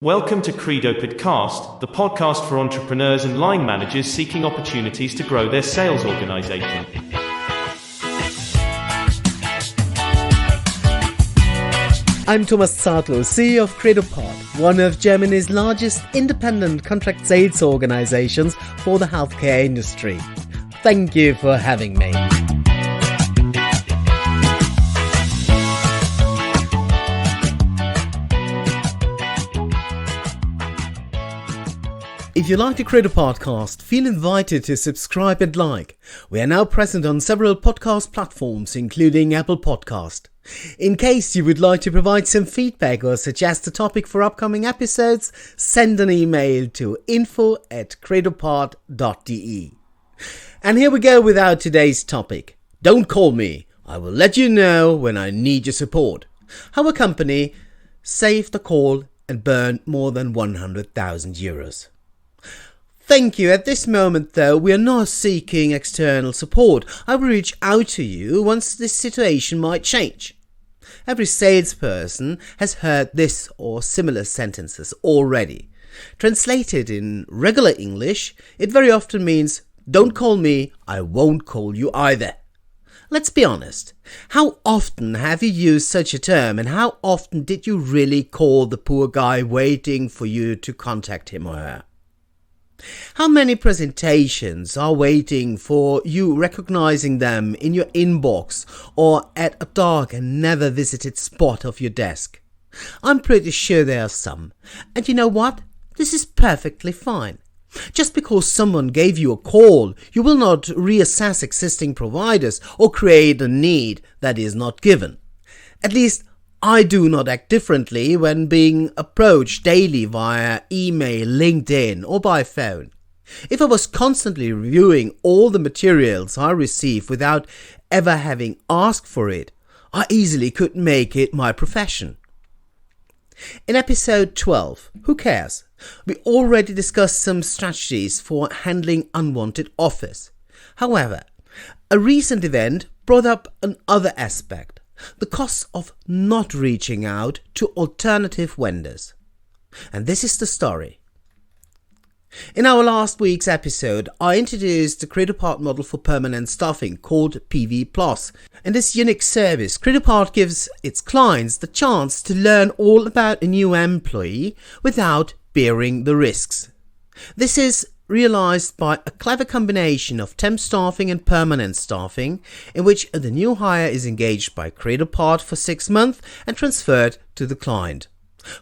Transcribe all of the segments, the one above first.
Welcome to Credopard Cast, the podcast for entrepreneurs and line managers seeking opportunities to grow their sales organization. I'm Thomas Zartlo, CEO of Credopard, one of Germany's largest independent contract sales organizations for the healthcare industry. Thank you for having me. If you like the Credopard Cast, feel invited to subscribe and like. We are now present on several podcast platforms, including Apple Podcast. In case you would like to provide some feedback or suggest a topic for upcoming episodes, send an email to info@credopard.de. And here we go with our today's topic. Don't call me. I will let you know when I need your support. How a company saved a call and burned more than 100,000 euros. Thank you. At this moment, though, we are not seeking external support. I will reach out to you once this situation might change. Every salesperson has heard this or similar sentences already. Translated in regular English, it very often means, don't call me, I won't call you either. Let's be honest. How often have you used such a term, and how often did you really call the poor guy waiting for you to contact him or her? How many presentations are waiting for you recognizing them in your inbox or at a dark and never visited spot of your desk? I'm pretty sure there are some. And you know what? This is perfectly fine. Just because someone gave you a call, you will not reassess existing providers or create a need that is not given. At least I do not act differently when being approached daily via email, LinkedIn or by phone. If I was constantly reviewing all the materials I receive without ever having asked for it, I easily could make it my profession. In episode 12, Who Cares?, we already discussed some strategies for handling unwanted offers. However, a recent event brought up another aspect. The cost of not reaching out to alternative vendors. And this is the story. In our last week's episode, I introduced the Credopard model for permanent staffing called PV+. In this unique service, Credopard gives its clients the chance to learn all about a new employee without bearing the risks. This is realized by a clever combination of temp staffing and permanent staffing, in which the new hire is engaged by Credopard for 6 months and transferred to the client.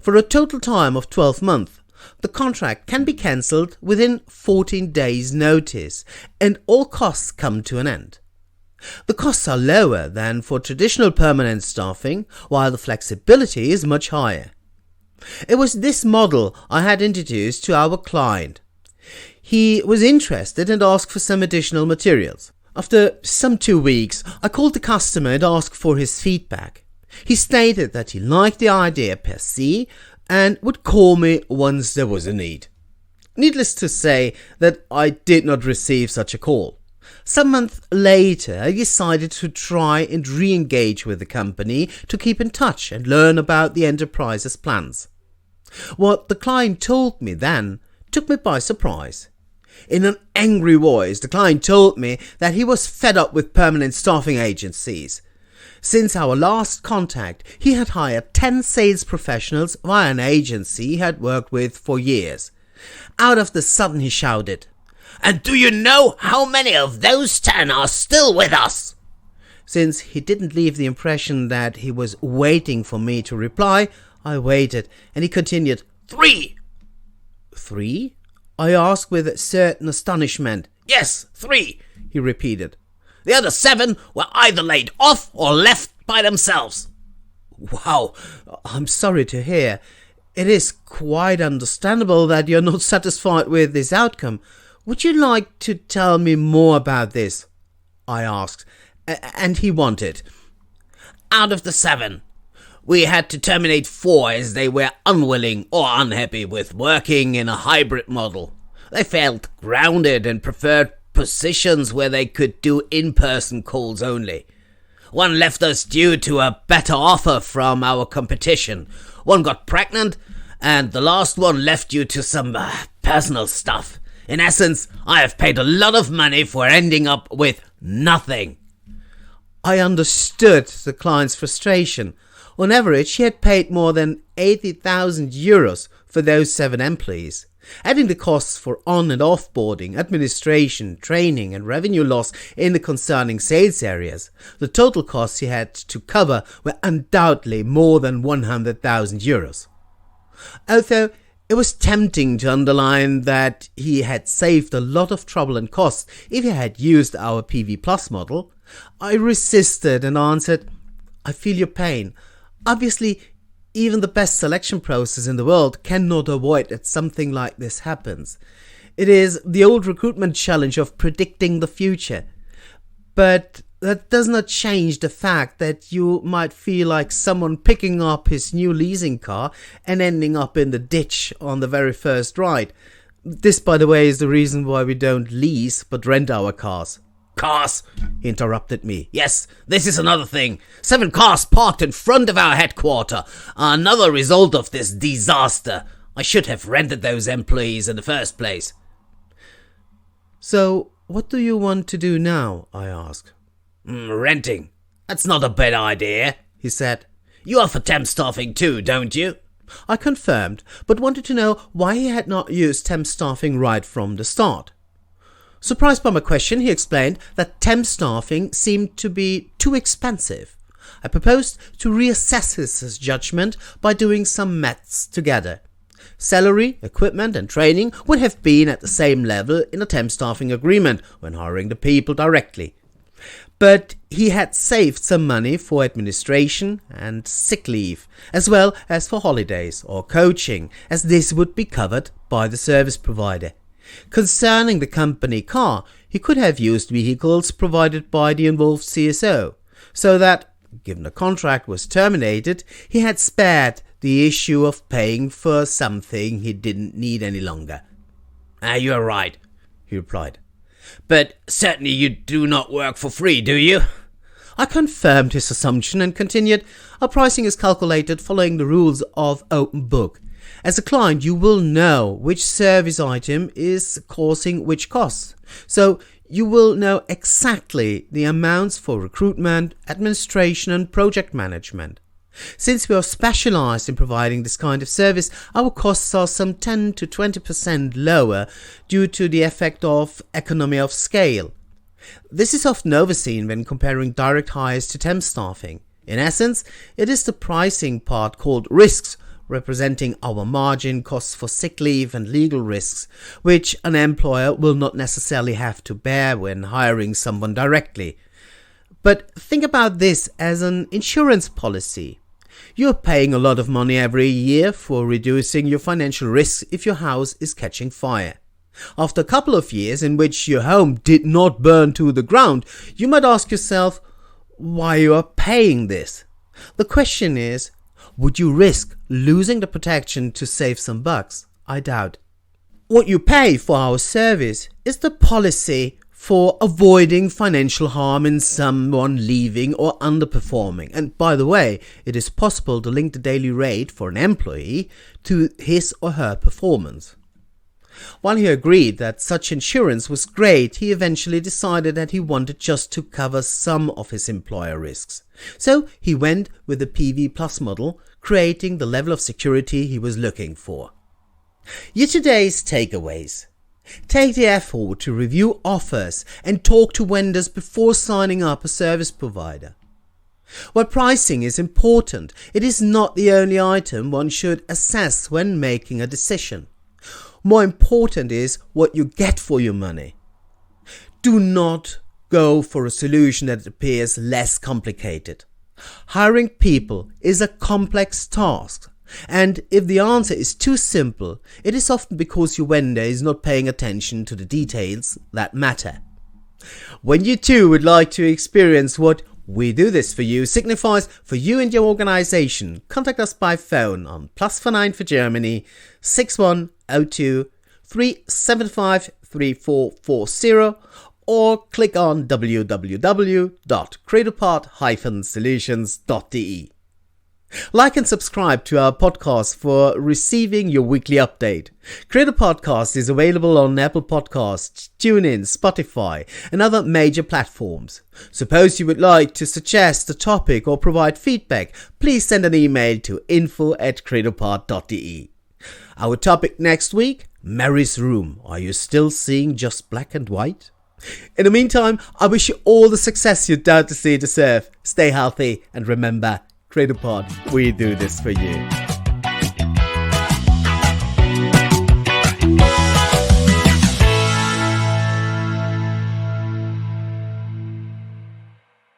For a total time of 12 months, the contract can be cancelled within 14 days' notice, and all costs come to an end. The costs are lower than for traditional permanent staffing, while the flexibility is much higher. It was this model I had introduced to our client. He was interested and asked for some additional materials. After some 2 weeks, I called the customer and asked for his feedback. He stated that he liked the idea per se and would call me once there was a need. Needless to say that I did not receive such a call. Some months later, I decided to try and re-engage with the company to keep in touch and learn about the enterprise's plans. What the client told me then took me by surprise. In an angry voice, the client told me that he was fed up with permanent staffing agencies. Since our last contact, he had hired 10 sales professionals via an agency he had worked with for years. Out of the sudden he shouted, "And do you know how many of those 10 are still with us?" Since he didn't leave the impression that he was waiting for me to reply, I waited, and he continued, "3. 3? I asked with a certain astonishment. "Yes, 3, he repeated. "The other 7 were either laid off or left by themselves." Wow, I'm sorry to hear. It is quite understandable that you're not satisfied with this outcome. Would you like to tell me more about this? I asked, and he wanted. "Out of the 7, we had to terminate 4 as they were unwilling or unhappy with working in a hybrid model. They felt grounded and preferred positions where they could do in-person calls only. One left us due to a better offer from our competition. One got pregnant, and the last one left you to some personal stuff. In essence, I have paid a lot of money for ending up with nothing." I understood the client's frustration. On average, he had paid more than 80,000 euros for those 7 employees. Adding the costs for on- and offboarding, administration, training and revenue loss in the concerning sales areas, the total costs he had to cover were undoubtedly more than 100,000 euros. Although it was tempting to underline that he had saved a lot of trouble and costs if he had used our PV Plus model, I resisted and answered, "I feel your pain. Obviously, even the best selection process in the world cannot avoid that something like this happens. It is the old recruitment challenge of predicting the future. But that does not change the fact that you might feel like someone picking up his new leasing car and ending up in the ditch on the very first ride. This, by the way, is the reason why we don't lease but rent our cars." "Cars," he interrupted me. "Yes, this is another thing. 7 cars parked in front of our headquarters are another result of this disaster. I should have rented those employees in the first place." "So, what do you want to do now?" I asked. "Renting. That's not a bad idea," he said. "You are for temp staffing too, don't you?" I confirmed, but wanted to know why he had not used temp staffing right from the start. Surprised by my question, he explained that temp staffing seemed to be too expensive. I proposed to reassess his judgment by doing some maths together. Salary, equipment and training would have been at the same level in a temp staffing agreement when hiring the people directly. But he had saved some money for administration and sick leave, as well as for holidays or coaching, as this would be covered by the service provider. Concerning the company car, he could have used vehicles provided by the involved CSO, so that, given the contract was terminated, he had spared the issue of paying for something he didn't need any longer. "You are right," he replied. "But certainly you do not work for free, do you?" I confirmed his assumption and continued, "Our pricing is calculated following the rules of open book. As a client, you will know which service item is causing which costs. So you will know exactly the amounts for recruitment, administration and project management. Since we are specialized in providing this kind of service, our costs are some 10 to 20% lower due to the effect of economy of scale. This is often overseen when comparing direct hires to temp staffing. In essence, it is the pricing part called risks, representing our margin, costs for sick leave and legal risks, which an employer will not necessarily have to bear when hiring someone directly. But think about this as an insurance policy. You're paying a lot of money every year for reducing your financial risks if your house is catching fire. After a couple of years in which your home did not burn to the ground, you might ask yourself why you are paying this. The question is, would you risk losing the protection to save some bucks? I doubt. What you pay for our service is the policy for avoiding financial harm in someone leaving or underperforming. And by the way, it is possible to link the daily rate for an employee to his or her performance. While he agreed that such insurance was great, he eventually decided that he wanted just to cover some of his employer risks. So he went with the PV Plus model, creating the level of security he was looking for. Here today's takeaways. Take the effort to review offers and talk to vendors before signing up a service provider. While pricing is important, it is not the only item one should assess when making a decision. More important is what you get for your money. Do not go for a solution that appears less complicated. Hiring people is a complex task, and if the answer is too simple, it is often because your vendor is not paying attention to the details that matter. When you too would like to experience what "we do this for you" signifies for you and your organization, contact us by phone on +49 for Germany 6102 375 3440 or click on www.credopard-solutions.de. Like and subscribe to our podcast for receiving your weekly update. Credopard is available on Apple Podcasts, TuneIn, Spotify, and other major platforms. Suppose you would like to suggest a topic or provide feedback, please send an email to info@credopard.de. Our topic next week, Mary's Room. Are you still seeing just black and white? In the meantime, I wish you all the success you doubtlessly deserve. Stay healthy and remember, Credopard, we do this for you.